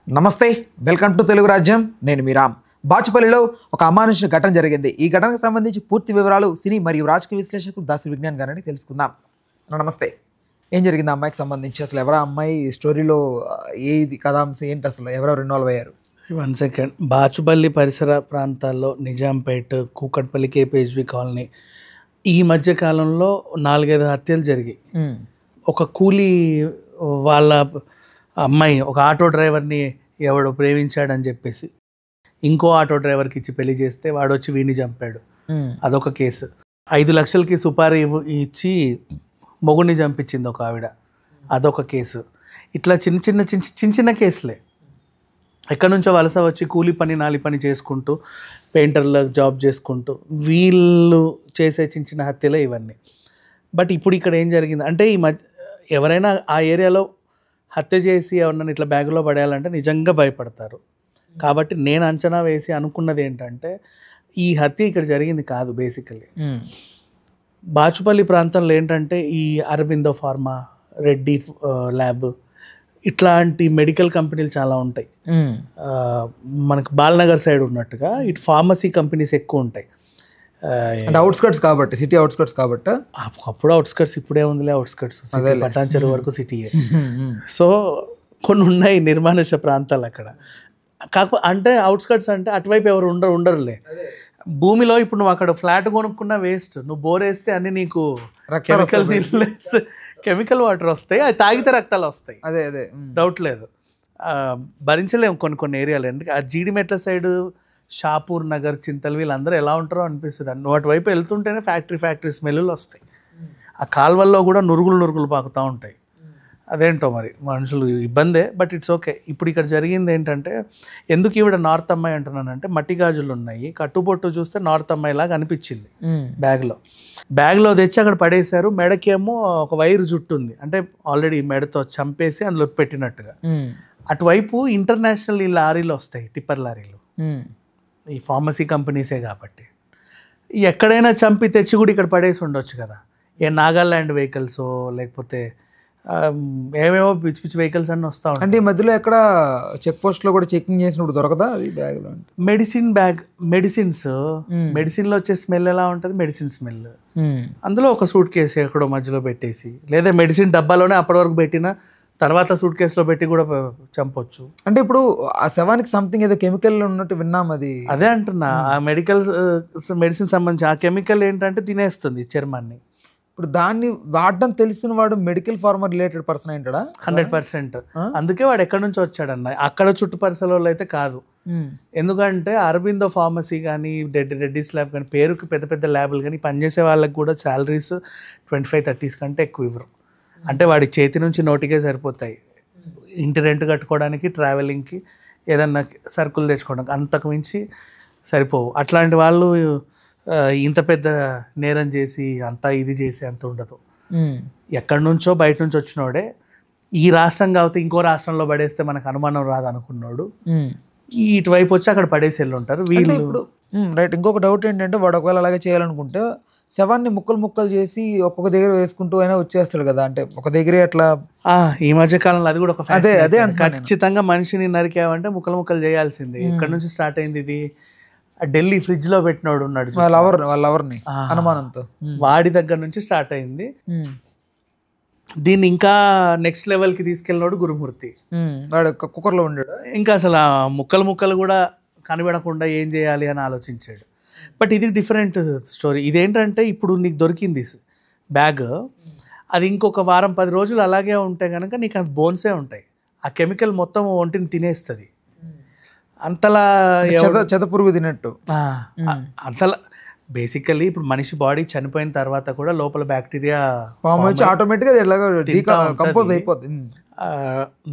నమస్తే, welcome to Telugu రాజ్యం. నేను మీ రామ్. బాచుపల్లిలో ఒక అమానుష ఘటన జరిగింది. ఈ ఘటనకు సంబంధించి పూర్తి వివరాలు సినీ మరియు రాజకీయ విశ్లేషకులు దాసి విజ్ఞాన్ గారిని తెలుసుకుందాం. నమస్తే. ఏం జరిగింది అమ్మాయికి సంబంధించి? అసలు ఎవరా అమ్మాయి? స్టోరీలో ఏది కథాంశం ఏంటి? అసలు ఎవరెవరు ఇన్వాల్వ్ అయ్యారు? 1 సెకండ్. బాచుపల్లి పరిసర ప్రాంతాల్లో నిజాంపేట్, కూకట్పల్లి, కేపీహెచ్బి కాలనీ ఈ మధ్య కాలంలో 4-5 హత్యలు జరిగాయి. ఒక కూలీ వాళ్ళ అమ్మాయి ఒక ఆటో డ్రైవర్ని ఎవడో ప్రేమించాడని చెప్పేసి ఇంకో ఆటో డ్రైవర్కి ఇచ్చి పెళ్లి చేస్తే వాడు వచ్చి వీడిని చంపాడు. అదొక కేసు. 5 లక్షలకి సుపారీ ఇచ్చి మొగుడిని చంపించింది ఒక ఆవిడ. అదొక కేసు. ఇట్లా చిన్న చిన్న కేసులే. ఎక్కడి నుంచో వలస వచ్చి కూలి పని నాలి పని చేసుకుంటూ పెయింటర్ల జాబ్ చేసుకుంటూ వీళ్ళు చేసే చిన్న హత్యలే ఇవన్నీ. బట్ ఇప్పుడు ఇక్కడ ఏం జరిగింది అంటే ఈ మధ్య ఎవరైనా ఆ ఏరియాలో హత్య చేసి ఎవరినైనా ఇట్లా బ్యాగులో పడేయాలంటే నిజంగా భయపడతారు. కాబట్టి నేను అంచనా వేసి అనుకున్నది ఏంటంటే ఈ హత్య ఇక్కడ జరిగింది కాదు. బేసికలీ బాచుపల్లి ప్రాంతంలో ఏంటంటే ఈ అరబిందో ఫార్మా, రెడ్డి ల్యాబ్ ఇట్లాంటి మెడికల్ కంపెనీలు చాలా ఉంటాయి. మనకు బాల్నగర్ సైడ్ ఉన్నట్టుగా ఇటు ఫార్మసీ కంపెనీస్ ఎక్కువ ఉంటాయి. అంటే అవుట్స్కట్స్ కాబట్టి, సిటీ అవుట్స్కట్స్ కాబట్టి. అప్పుడు అవుట్స్కట్స్, ఇప్పుడే ఉందిలే అవుట్స్కట్స్. పటాన్చెరు వరకు సిటీయే. సో కొన్ని ఉన్నాయి నిర్మానుష ప్రాంతాలు అక్కడ. కాకపోతే అంటే అవుట్స్కట్స్ అంటే అటువైపు ఎవరు ఉండరులే. భూమిలో ఇప్పుడు నువ్వు అక్కడ ఫ్లాట్ కొనుక్కున్నా వేస్ట్. నువ్వు బోర్ వేస్తే అన్ని నీకు కెమికల్ వాటర్ వస్తాయి. అది తాగితే రక్తాలు వస్తాయి. అదే అదే డౌట్ లేదు. భరించలేము కొన్ని ఏరియాలు. ఎందుకంటే ఆ జీడిమెట్ల సైడ్, షాపూర్ నగర్, చింతల్ వీళ్ళందరూ ఎలా ఉంటారో అనిపిస్తుంది. నువ్వు అటువైపు వెళ్తుంటేనే ఫ్యాక్టరీ స్మెల్లు వస్తాయి. ఆ కాల్వల్లో కూడా నురుగులు పాకుతూ ఉంటాయి. అదేంటో మరి మనుషులు ఇబ్బందే. But it's okay. ఇప్పుడు ఇక్కడ జరిగింది ఏంటంటే, ఎందుకు ఈవిడ నార్త్ అమ్మాయి అంటున్నానంటే మట్టి గాజులు ఉన్నాయి. కట్టుబొట్టు చూస్తే నార్త్ అమ్మాయి లాగా అనిపించింది. బ్యాగ్లో తెచ్చి అక్కడ పడేశారు. మెడకేమో ఒక వైరు జుట్టు ఉంది. అంటే ఆల్రెడీ మెడతో చంపేసి అందులో పెట్టినట్టుగా. అటువైపు ఇంటర్నేషనల్ ఈ లారీలు వస్తాయి, టిప్పర్ లారీలు. ఈ ఫార్మసీ కంపెనీసే కాబట్టి ఎక్కడైనా చంపి తెచ్చి కూడా ఇక్కడ పడేసి ఉండొచ్చు కదా. ఏ నాగాల్యాండ్ వెహికల్స్ లేకపోతే ఏమేమో పిచ్చి పిచ్చి వెహికల్స్ అన్నీ వస్తూ ఉంటాయి. అంటే ఈ మధ్యలో ఎక్కడ చెక్ పోస్ట్లో కూడా చెకింగ్ చేసినప్పుడు దొరకదా అది బ్యాగ్లో? మెడిసిన్లో వచ్చే స్మెల్ ఎలా ఉంటుంది? Medicine smell. అందులో ఒక సూట్ కేసు ఎక్కడో మధ్యలో పెట్టేసి, లేదా మెడిసిన్ డబ్బాలోనే అప్పటి వరకు పెట్టిన తర్వాత సూట్ కేసులో పెట్టి కూడా చంపొచ్చు. అంటే ఇప్పుడు ఆ శవానికి సంథింగ్ ఏదో కెమికల్ ఉన్నట్టు విన్నాం. అదే అంటున్నా. ఆ మెడిసిన్ సంబంధించి ఆ కెమికల్ ఏంటంటే తినేస్తుంది చర్మాన్ని. ఇప్పుడు దాన్ని వాడడం తెలిసిన వాడు మెడికల్ ఫార్మర్ రిలేటెడ్ పర్సన్ ఏంటాడా? 100%. అందుకే వాడు ఎక్కడి నుంచి వచ్చాడన్న. అక్కడ చుట్టుపరిసల వాళ్ళు అయితే కాదు. ఎందుకంటే అరబిందో ఫార్మసీ కానీ, రెడ్డిస్ ల్యాబ్ కానీ, పేరుకి పెద్ద పెద్ద ల్యాబ్లు కానీ పనిచేసే వాళ్ళకి కూడా శాలరీస్ 25-30 కంటే ఎక్కువ ఇవ్వరు. అంటే వాడి చేతి నుంచి నోటికే సరిపోతాయి. ఇంటి రెంట్ కట్టుకోవడానికి, ట్రావెలింగ్కి, ఏదన్నా సరుకులు తెచ్చుకోవడానికి, అంతకు మించి సరిపోవు. అట్లాంటి వాళ్ళు ఇంత పెద్ద నేరం చేసి అంతా ఇది చేసి అంత ఉండదు. ఎక్కడి నుంచో బయట నుంచి వచ్చినోడే ఈ రాష్ట్రం కాబట్టి ఇంకో రాష్ట్రంలో పడేస్తే మనకు అనుమానం రాదు అనుకున్నాడు. ఇటువైపు వచ్చి అక్కడ పడేసి వెళ్ళి ఉంటారు వీళ్ళు. ఇప్పుడు రైట్. ఇంకొక డౌట్ ఏంటంటే, వాడు ఒకవేళ అలాగే చేయాలనుకుంటే శవాన్ని ముక్కలు చేసి ఒక్కొక్క దగ్గర వేసుకుంటూ అయినా వచ్చేస్తాడు కదా. అంటే ఒక దగ్గరే అట్లా ఈ మధ్య కాలంలో అది కూడా ఒక అదే ఖచ్చితంగా మనిషిని నరికావంటే ముక్కలు చేయాల్సిందే. ఇక్కడ నుంచి స్టార్ట్ అయింది ఇది. ఢిల్లీ ఫ్రిడ్జ్ లో పెట్టినోడు ఉన్నాడు వాళ్ళెవరిని అనుమానంతో, వాడి దగ్గర నుంచి స్టార్ట్ అయింది. దీన్ని ఇంకా నెక్స్ట్ లెవెల్కి తీసుకెళ్ళినాడు గురుమూర్తి. వాడు కుక్కర్లో ఉండాడు. ఇంకా అసలు ఆ ముక్కలు కూడా కనిపెడకుండా ఏం చేయాలి అని ఆలోచించాడు. బట్ ఇది డిఫరెంట్ స్టోరీ. ఇదేంటంటే ఇప్పుడు నీకు దొరికింది బ్యాగ్, అది ఇంకొక వారం 10 రోజులు అలాగే ఉంటే కనుక నీకు అది బోన్సే ఉంటాయి. ఆ కెమికల్ మొత్తం ఒంటిని తినేస్తుంది. అంతలా చెదపురుగు తినట్టు. అంతలా బేసికలీ ఇప్పుడు మనిషి బాడీ చనిపోయిన తర్వాత కూడా లోపల బ్యాక్టీరియా ఆటోమేటిక్గా కంపోజ్ అయిపోతుంది.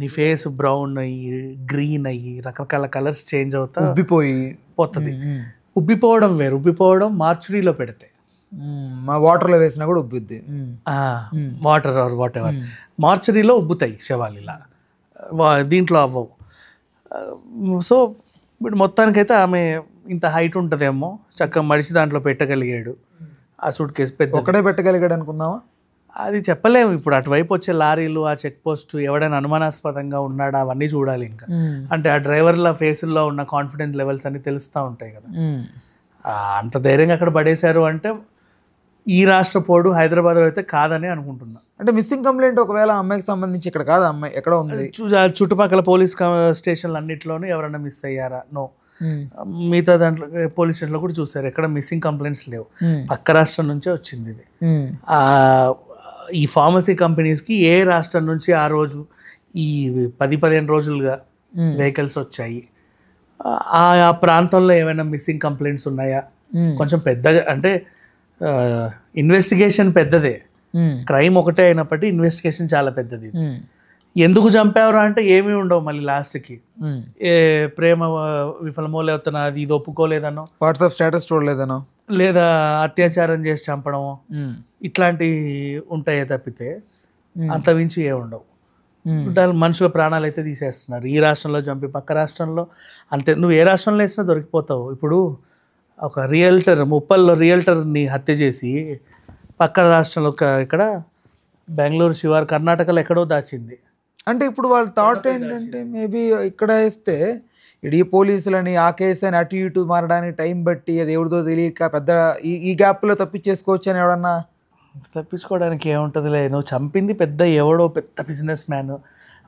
నీ ఫేస్ బ్రౌన్ అయ్యి, గ్రీన్ అయ్యి, రకరకాల కలర్స్ చేంజ్ అవుతా పోతుంది. ఉబ్బిపోవడం వేరు. ఉబ్బిపోవడం మార్చురీలో పెడితే, వాటర్లో వేసినా కూడా ఉబ్బుద్ది. వాటర్ ఆర్ వాట్ ఎవర్, మార్చురీలో ఉబ్బుతాయి శవాలు. ఇలా దీంట్లో అవ్వవు. సో ఇప్పుడు మొత్తానికైతే ఆమె ఇంత హైట్ ఉంటుందేమో, చక్కగా మడిచి దాంట్లో పెట్టగలిగాడు. ఆ సూట్ కేసు పెద్ద ఒక్కడే పెట్టగలిగాడు అనుకుందామా? అది చెప్పలేము. ఇప్పుడు అటువైపు వచ్చే లారీలు, ఆ చెక్ పోస్ట్, ఎవడైనా అనుమానాస్పదంగా ఉన్నాడా అవన్నీ చూడాలి ఇంకా. అంటే ఆ డ్రైవర్ల ఫేసుల్లో ఉన్న కాన్ఫిడెన్స్ లెవెల్స్ అన్ని తెలుస్తూ ఉంటాయి కదా. అంత ధైర్యంగా అక్కడ పడేశారు అంటే ఈ రాష్ట్ర పోడు హైదరాబాద్లో అయితే కాదని అనుకుంటున్నా. అంటే మిస్సింగ్ కంప్లైంట్ ఒకవేళ అమ్మాయికి సంబంధించి ఇక్కడ కాదు, అమ్మాయి ఎక్కడ ఉంది? చుట్టుపక్కల పోలీస్ స్టేషన్లు అన్నింటిలోనూ ఎవరైనా మిస్ అయ్యారా? నో. మిగతా దాంట్లో పోలీస్ స్టేషన్లో కూడా చూసారు, ఎక్కడ మిస్సింగ్ కంప్లైంట్స్ లేవు. పక్క రాష్ట్రం నుంచే వచ్చింది ఇది. ఈ ఫార్మసీ కంపెనీస్కి ఏ రాష్ట్రం నుంచి ఆ రోజు ఈ 10-15 రోజులుగా వెహికల్స్ వచ్చాయి, ఆ ప్రాంతంలో ఏమైనా మిస్సింగ్ కంప్లైంట్స్ ఉన్నాయా? కొంచెం పెద్దగా అంటే ఇన్వెస్టిగేషన్ పెద్దదే, క్రైమ్ ఒకటే అయినప్పటికీ ఇన్వెస్టిగేషన్ చాలా పెద్దది. ఎందుకు చంపారు అంటే ఏమీ ఉండవు మళ్ళీ లాస్ట్కి. ఏ ప్రేమ విఫలమో, లేకపోతే అది ఇది ఒప్పుకోలేదనో, వాట్సాప్ స్టేటస్ చూడలేదనో, లేదా అత్యాచారం చేసి చంపడమో, ఇట్లాంటివి ఉంటాయే తప్పితే అంత మించి ఏ ఉండవు. దాని మనుషుల ప్రాణాలు అయితే తీసేస్తున్నారు. ఈ రాష్ట్రంలో చంపి పక్క రాష్ట్రంలో అంతే. నువ్వు ఏ రాష్ట్రంలో వేసినా దొరికిపోతావు. ఇప్పుడు ఒక రియల్టర్, ముప్పల్లో రియల్టర్ని హత్య చేసి పక్క రాష్ట్రంలో ఇక్కడ బెంగళూరు శివారు కర్ణాటకలో ఎక్కడో దాచింది. అంటే ఇప్పుడు వాళ్ళ థాట్ ఏంటంటే మేబీ ఇక్కడ వేస్తే ఈ పోలీసులని ఆ కేసు అని అటు ఇటు మారడానికి టైం బట్టి అది ఎవరిదో తెలియక పెద్ద ఈ గ్యాప్లో తప్పించేసుకోవచ్చు అని ఎవడన్నా. తప్పించుకోవడానికి ఏముంటుందిలే, నువ్వు చంపింది పెద్ద ఎవడో పెద్ద బిజినెస్ మ్యాన్,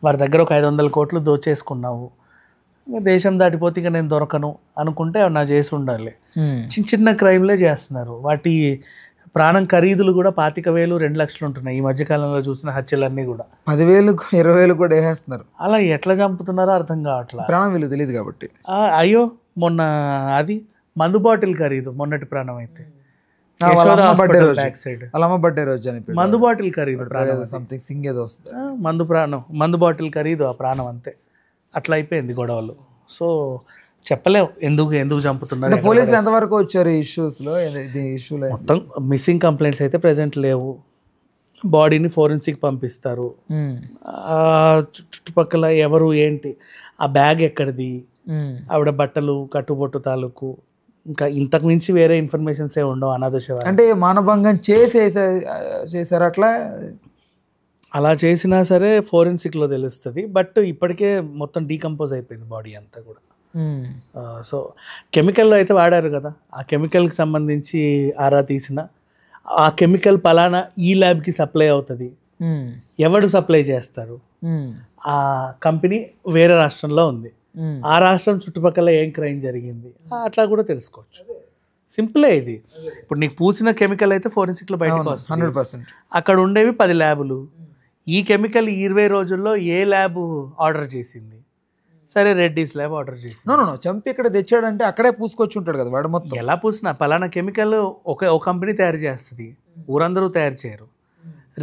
వాడి దగ్గర ఒక 500 కోట్లు దోచేసుకున్నావు, దేశం దాటిపోతే ఇక నేను దొరకను అనుకుంటే నా చేసి ఉండాలి. చిన్న చిన్న క్రైమ్లే చేస్తున్నారు. వాటి ప్రాణం ఖరీదులు కూడా 25,000, 2 లక్షలు ఉంటున్నాయి. ఈ మధ్యకాలంలో చూసిన హత్యలన్నీ కూడా 10,000, 20,000 కూడా వేసేస్తున్నారు. అలా ఎట్లా చంపుతున్నారో అర్థం కావట్లా. ప్రాణం విలువ తెలియదు కాబట్టి. అయ్యో మొన్న అది మందు బాటిల్ ఖరీదు, మొన్నటి ప్రాణం అయితే బర్త్డే రోజు అని మందు బాటిల్ ఖరీదు సంథింగ్ సింగ్ ఏదో వస్తుంది, మందు బాటిల్ ఖరీదు ఆ ప్రాణం అంతే. అట్లా అయిపోయింది గొడవలు. సో చెప్పలేవు ఎందుకు చంపుతున్నారు. పోలీసులు ఎంతవరకు వచ్చారు ఈ ఇష్యూస్లో? ఇష్యూలో మొత్తం మిస్సింగ్ కంప్లైంట్స్ అయితే ప్రెజెంట్ లేవు. బాడీని ఫోరెన్సిక్ పంపిస్తారు. చుట్టుపక్కల ఎవరు ఏంటి, ఆ బ్యాగ్ ఎక్కడిది, ఆవిడ బట్టలు, కట్టుబొట్టు తాలూకు, ఇంకా ఇంతకు మించి వేరే ఇన్ఫర్మేషన్స్ ఏ ఉండవు. అనాథ శవ అంటే మానభంగం చేశారు అట్లా. అలా చేసినా సరే ఫోరెన్సిక్లో తెలుస్తుంది. బట్ ఇప్పటికే మొత్తం డీకంపోజ్ అయిపోయింది బాడీ అంతా కూడా. సో కెమికల్లో అయితే వాడారు కదా, ఆ కెమికల్కి సంబంధించి ఆరా తీసిన ఆ కెమికల్ పలానా ఈ ల్యాబ్కి సప్లై అవుతుంది, ఎవడు సప్లై చేస్తారు, ఆ కంపెనీ వేరే రాష్ట్రంలో ఉంది, ఆ రాష్ట్రం చుట్టుపక్కల ఏం క్రైమ్ జరిగింది అట్లా కూడా తెలుసుకోవచ్చు. సింపులే ఇది. ఇప్పుడు నీకు పూసిన కెమికల్ అయితే ఫోరెన్సిక్లో బయటకు వస్తుంది 100%. అక్కడ ఉండేవి 10 ల్యాబులు. ఈ కెమికల్ 20 రోజుల్లో ఏ ల్యాబ్ ఆర్డర్ చేసింది? సరే రెడ్డీస్ ల్యాబ్ ఆర్డర్ చేసి చంపి ఇక్కడ తెచ్చాడంటే అక్కడే పూసుకొచ్చి ఉంటాడు కదా వాడు. మొత్తం ఎలా పూసినా పలానా కెమికల్ ఒక కంపెనీ తయారు చేస్తుంది, ఊరందరూ తయారు చేయరు,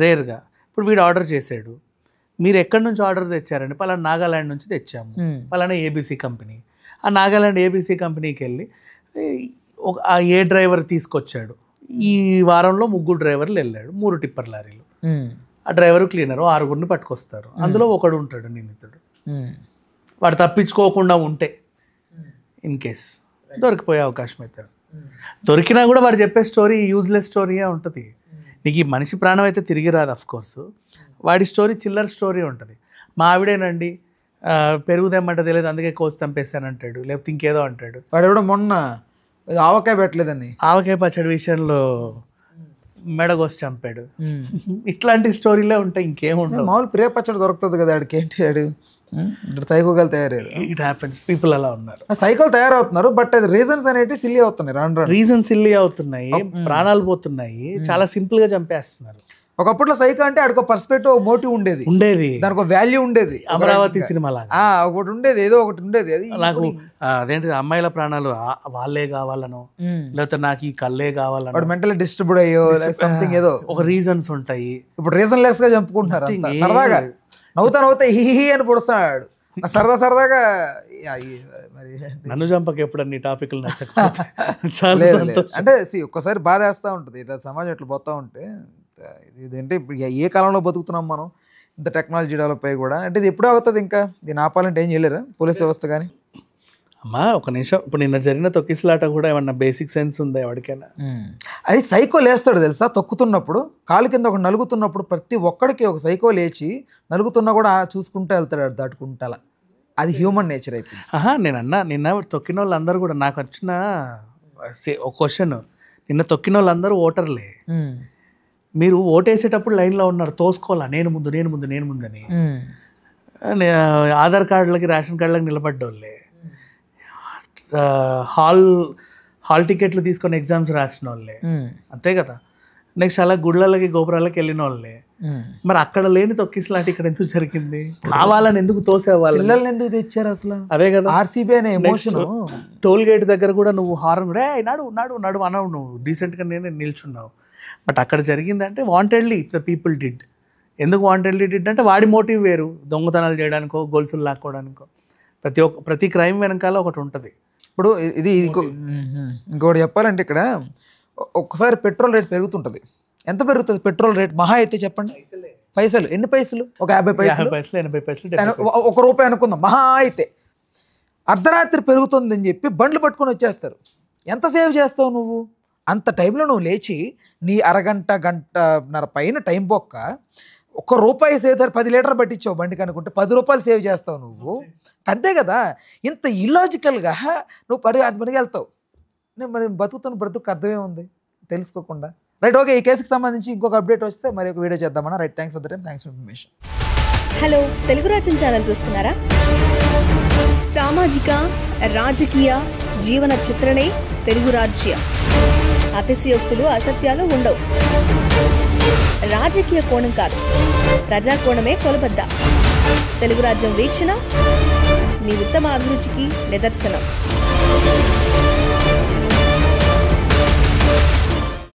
రేర్గా. ఇప్పుడు వీడు ఆర్డర్ చేశాడు, మీరు ఎక్కడి నుంచి ఆర్డర్ తెచ్చారండి? పలానా నాగాల్యాండ్ నుంచి తెచ్చాము, పలానా ఏబీసీ కంపెనీ. ఆ నాగాల్యాండ్ ఏబీసీ కంపెనీకి వెళ్ళి ఆ ఏ డ్రైవర్ తీసుకొచ్చాడు, ఈ వారంలో 3 డ్రైవర్లు వెళ్ళాడు, 3 టిప్పర్ లారీలు. ఆ డ్రైవరు క్లీనరు 6గురిని పట్టుకొస్తారు. అందులో ఒకడు ఉంటాడు నిందితుడు. వాడు తప్పించుకోకుండా ఉంటే ఇన్ కేస్ దొరికిపోయే అవకాశం అయితే. దొరికినా కూడా వాడు చెప్పే స్టోరీ యూజ్లెస్ స్టోరీయే ఉంటుంది. నీకు ఈ మనిషి ప్రాణం అయితే తిరిగి రాదు అఫ్ కోర్సు. వాడి స్టోరీ చిల్లర స్టోరీ ఉంటుంది. మా ఆవిడేనండి పెరుగు తెమ్మంటే తెలియదు అందుకే కోసి చంపేశాను అంటాడు, లేకపోతే ఇంకేదో అంటాడు. వాడు ఎవడో మొన్న ఆవకాయ పెట్టలేదని ఆవకాయ పచ్చడి విషయంలో మెడగోసి చంపాడు. ఇట్లాంటి స్టోరీలే ఉంటాయి, ఇంకేముంటాయి. మామూలు ప్రియ పచ్చడి దొరుకుతుంది కదా ఆడికి, ఏంటి ఆడు సైకోలు తయారయ్యారు. ఇట్ హ్యాపెన్స్, పీపుల్ అలా ఉన్నారు, సైకోలు తయారవుతున్నారు. బట్ అది రీజన్స్ అనేవి సిల్లీ అవుతున్నాయి, రీజన్స్ సిల్లీ అవుతున్నాయి, ప్రాణాలు పోతున్నాయి, చాలా సింపుల్ గా చంపేస్తున్నారు. ఒకప్పట్లో సైకో అంటే ఆడికి పర్స్పెక్టివ్, మోటివ్ ఉండేది, దానికి ఒక వాల్యూ ఉండేది. అమరావతి సినిమా ఒకటి ఉండేది, ఏదో ఒకటి ఉండేది. అది నాకు అదేంటి అమ్మాయిల ప్రాణాలు వాళ్ళే కావాలను, లేకపోతే నాకు ఈ కళ్ళే కావాలను, వాడు మెంటల్ డిస్టర్బ్డ్ అయ్యో సంథింగ్ ఏదో ఒక రీజన్స్ ఉంటాయి. ఇప్పుడు రీజన్ లెస్ గా చంపుకుంటున్నారు సరదాగా, నవ్వుతా హీ అని పొడుస్తున్నాడు సరదాగా. మరి నన్ను చంపక ఎప్పుడన్నీ టాపిక్లు నచ్చకపోతే అంటే ఒక్కసారి బాధ వేస్తూ ఉంటుంది ఇట్లా సమాజం ఇట్లా పోతా ఉంటే. ఇదేంటే ఇప్పుడు ఏ కాలంలో బతుకుతున్నాం మనం, ఇంత టెక్నాలజీ డెవలప్ అయ్యి కూడా. అంటే ఇది ఎప్పుడూ అవుతుంది, ఇంకా దీన్ని ఆపాలంటే ఏం చేయలేరా పోలీస్ వ్యవస్థ కానీ? అమ్మా ఒక నిమిషం, ఇప్పుడు నిన్న జరిగిన తొక్కిసలాట కూడా ఏమన్నా బేసిక్ సెన్స్ ఉందా ఎవరికైనా? అది సైకో లేస్తాడు తెలుసా, తొక్కుతున్నప్పుడు కాలు కింద ఒక నలుగుతున్నప్పుడు ప్రతి ఒక్కడికి ఒక సైకో లేచి నలుగుతున్నా కూడా చూసుకుంటూ వెళ్తాడు దాటుకుంటా. అది హ్యూమన్ నేచర్ అయిపోయింది. నేను అన్నా నిన్న తొక్కిన వాళ్ళందరూ కూడా నాకు వచ్చిన ఒక క్వశ్చన్, నిన్న తొక్కిన వాళ్ళందరూ ఓటర్లే. మీరు ఓటేసేటప్పుడు లైన్లో ఉన్నారు, తోసుకోవాలా నేను ముందు అని. ఆధార్ కార్డులకి రేషన్ కార్డులకి నిలబడ్డోళ్ళే, హాల్ టికెట్లు తీసుకొని ఎగ్జామ్స్ రాసిన వాళ్ళే, అంతే కదా. నెక్స్ట్ అలా గుళ్ళకి గోపురాలకి వెళ్ళిన వాళ్ళే. మరి అక్కడ లేని తొక్కిసలాట ఇక్కడ ఎందుకు జరిగింది? కావాలని ఎందుకు తోసేవాళ్ళు? పిల్లల్ని ఎందుకు తెచ్చారు అసలు? అదే కదా, ఆర్సీబీ అనే ఎమోషన్. టోల్ గేట్ దగ్గర కూడా నువ్వు హార్న్ రే నడు అనవు, నువ్వు డీసెంట్గా నేను నిల్చున్నావు. బట్ అక్కడ జరిగిందంటే వాంటెడ్లీ ద పీపుల్ డిడ్. ఎందుకు వాంటెడ్లీ డిడ్ అంటే వాడి మోటివ్ వేరు, దొంగతనాలు చేయడానికో గొలుసులు లాక్కోవడానికో. ప్రతి క్రైమ్ వెనకాల ఒకటి ఉంటుంది. ఇప్పుడు ఇది ఇంకోటి చెప్పాలంటే ఇక్కడ ఒక్కసారి పెట్రోల్ రేట్ పెరుగుతుంటుంది. ఎంత పెరుగుతుంది పెట్రోల్ రేట్? మహా అయితే చెప్పండి పైసలు. ఎన్ని పైసలు? ఒక 50 పైసలు, 80 పైసలు, ₹1 అనుకుందాం. మహా అయితే అర్ధరాత్రి పెరుగుతుందని చెప్పి బండ్లు పట్టుకొని వచ్చేస్తారు. ఎంత సేవ్ చేస్తావు నువ్వు? అంత టైంలో నువ్వు లేచి నీ గంటన్నర పైన టైం బొక్క ₹1 సేవ్ చేస్తారు. 10 లీటర్లు పట్టించావు బండికి అనుకుంటే ₹10 సేవ్ చేస్తావు నువ్వు. అంతే కదా. ఇంత ఇల్లాజికల్గా నువ్వు అది పనికి వెళ్తావు. మరి బ్రతుకు అర్థమే ఉంది తెలుసుకోకుండా. Right, okay. ఈ కేసుకి సంబంధించి ఇంకొక అప్డేట్ వస్తే మరి ఒక వీడియో చేద్దామన్నా. Right, thanks for the time, thanks for information. Hello, Telugu రాజ్యం ఛానల్ చూస్తున్నారా? సామాజిక రాజకీయ జీవన చిత్రణే తెలుగు రాజ్యం. అతిశయోక్తులు అసత్యాలు ఉండవు. రాజకీయ కోణం కాదు, ప్రజా కోణమే కొలబద్ద. తెలుగు రాజ్యం వీక్షణ మీ ఉత్తమ అభిరుచికి నిదర్శనం.